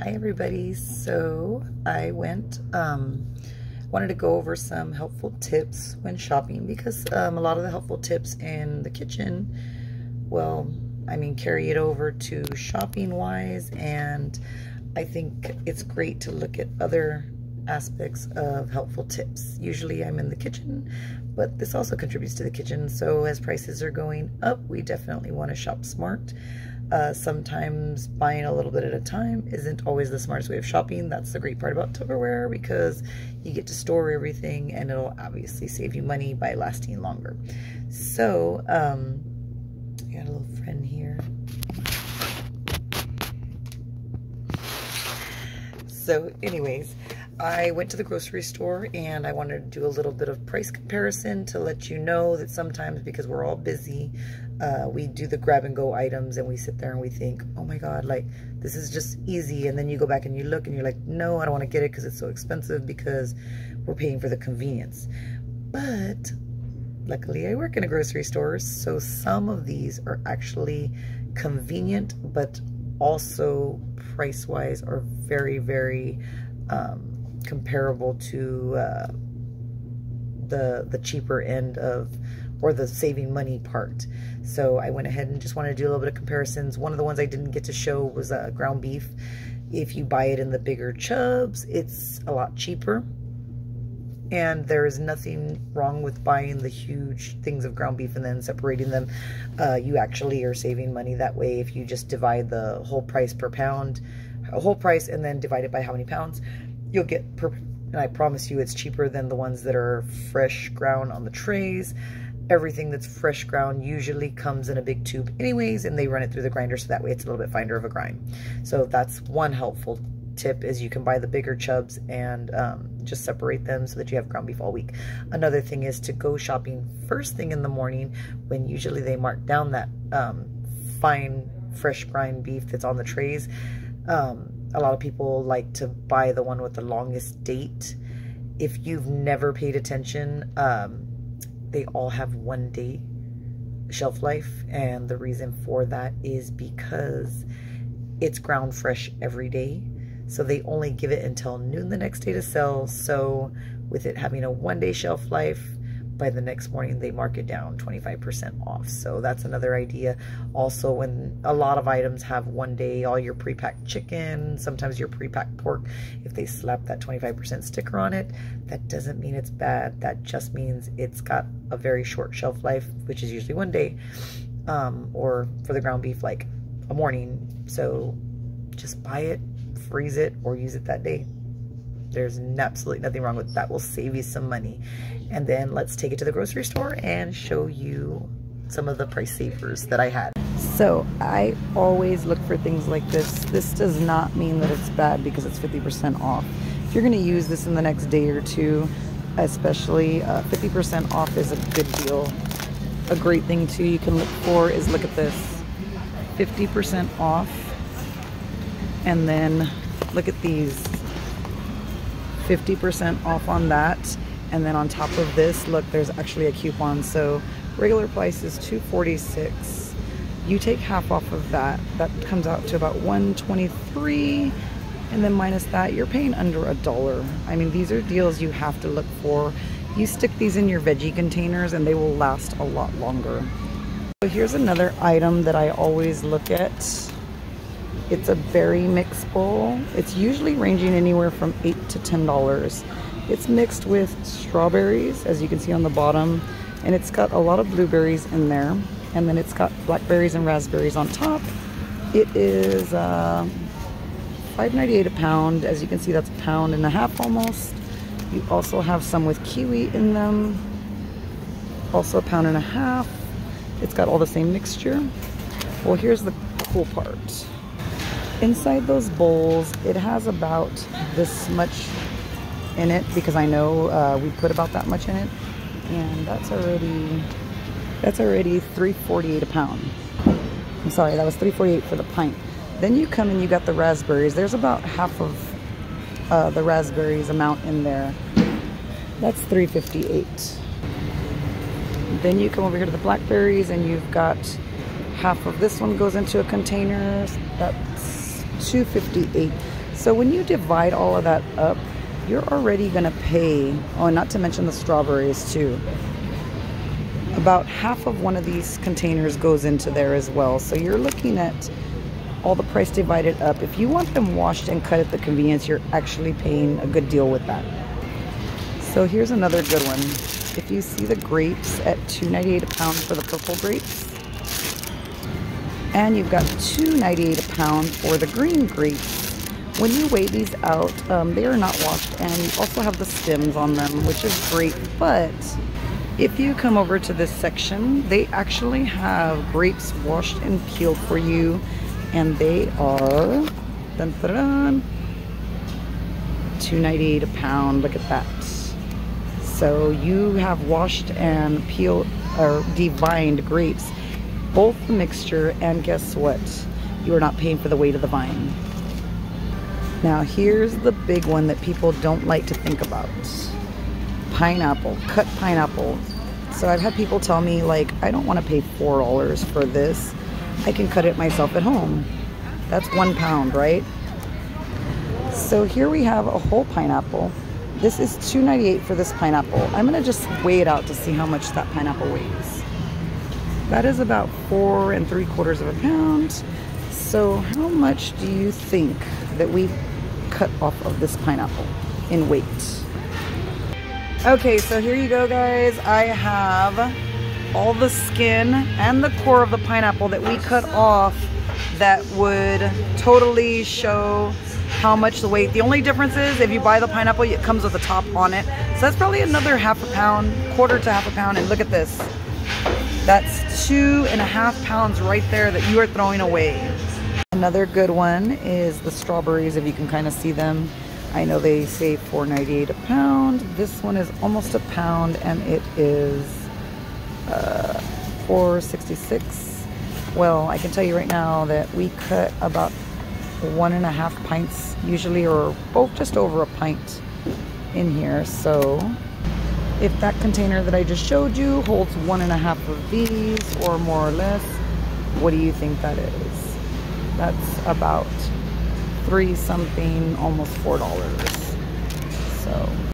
Hi everybody. So I wanted to go over some helpful tips when shopping because a lot of the helpful tips in the kitchen, well, I mean, carry it over to shopping wise, and I think it's great to look at other aspects of helpful tips. Usually I'm in the kitchen, but this also contributes to the kitchen. So as prices are going up, we definitely want to shop smart. Sometimes buying a little bit at a time isn't always the smartest way of shopping. That's the great part about Tupperware, because you get to store everything and it'll obviously save you money by lasting longer. So, I got a little friend here. So anyways, I went to the grocery store and I wanted to do a little bit of price comparison to let you know that sometimes, because we're all busy, we do the grab and go items and we sit there and we think, oh my God, like this is just easy. And then you go back and you look and you're like, no, I don't want to get it because it's so expensive, because we're paying for the convenience. But luckily I work in a grocery store, so some of these are actually convenient, but also price-wise are very, very comparable to the cheaper end of, or the saving money part. So I went ahead and just wanted to do a little bit of comparisons. One of the ones I didn't get to show was ground beef. If you buy it in the bigger chubs, it's a lot cheaper. And there is nothing wrong with buying the huge things of ground beef and then separating them. You actually are saving money that way. If you just divide the whole price per pound, a whole price, and then divide it by how many pounds, you'll get per, and I promise you it's cheaper than the ones that are fresh ground on the trays. Everything that's fresh ground usually comes in a big tube anyways, and they run it through the grinder, so that way it's a little bit finer of a grind. So that's one helpful tip, is you can buy the bigger chubs and just separate them so that you have ground beef all week. Another thing is to go shopping first thing in the morning, when usually they mark down that fine fresh grind beef that's on the trays. A lot of people like to buy the one with the longest date. If you've never paid attention, they all have 1 day shelf life, and the reason for that is because it's ground fresh every day. So they only give it until noon the next day to sell. So with it having a 1 day shelf life, by the next morning they mark it down 25% off. So that's another idea. Also, when a lot of items have 1 day, all your pre-packed chicken, sometimes your pre-packed pork, if they slap that 25% sticker on it, that doesn't mean it's bad. That just means it's got a very short shelf life, which is usually 1 day, or for the ground beef, like a morning. So just buy it, freeze it, or use it that day. There's absolutely nothing wrong with that. Will save you some money. And then let's take it to the grocery store and show you some of the price savers that I had. So I always look for things like this. This does not mean that it's bad because it's 50% off. If you're going to use this in the next day or two, especially 50% off is a good deal. A great thing too you can look for is, look at this, 50% off. And then look at these, 50% off on that. And then on top of this, look, there's actually a coupon. So regular price is $2.46. You take half off of that, that comes out to about $1.23, and then minus that, you're paying under $1. I mean, these are deals you have to look for. You stick these in your veggie containers and they will last a lot longer. So here's another item that I always look at. It's a berry mix bowl. It's usually ranging anywhere from $8 to $10. It's mixed with strawberries, as you can see on the bottom, and it's got a lot of blueberries in there, and then it's got blackberries and raspberries on top. It is $5.98 a pound. As you can see, that's 1.5 pounds almost. You also have some with kiwi in them, also 1.5 pounds. It's got all the same mixture. Well, here's the cool part. Inside those bowls, it has about this much in it, because I know we put about that much in it, and that's already $3.48 a pound. I'm sorry, that was $3.48 for the pint. Then you come and you got the raspberries. There's about half of the raspberries amount in there. That's $3.58. Then you come over here to the blackberries, and you've got half of this one goes into a container. That's $2.58. So when you divide all of that up, you're already gonna pay, oh, not to mention the strawberries too. About half of one of these containers goes into there as well. So you're looking at all the price divided up. If you want them washed and cut at the convenience, you're actually paying a good deal with that. So here's another good one. If you see the grapes at $2.98 a pound for the purple grapes, and you've got $2.98 a pound for the green grapes. When you weigh these out, they are not washed, and you also have the stems on them, which is great. But if you come over to this section, they actually have grapes washed and peeled for you, and they are $2.98 a pound. Look at that. So you have washed and peeled or divined grapes, both the mixture, and guess what? You are not paying for the weight of the vine. Now here's the big one that people don't like to think about. Pineapple, cut pineapple. So I've had people tell me, like, I don't want to pay $4 for this. I can cut it myself at home. That's 1 pound, right? So here we have a whole pineapple. This is $2.98 for this pineapple. I'm gonna just weigh it out to see how much that pineapple weighs. That is about 4 3/4 of a pound. So how much do you think that we cut off of this pineapple in weight? Okay, so here you go, guys. I have all the skin and the core of the pineapple that we cut off that would totally show how much the weight. The only difference is if you buy the pineapple, it comes with a top on it. So that's probably another half a pound, quarter to half a pound. And look at this. That's 2.5 pounds right there that you are throwing away. Another good one is the strawberries, if you can kind of see them. I know they say $4.98 a pound. This one is almost a pound, and it is $4.66. Well, I can tell you right now that we cut about 1.5 pints usually, or just over a pint in here. So if that container that I just showed you holds 1.5 of these, or more or less, what do you think that is? That's about $3 something, almost $4. So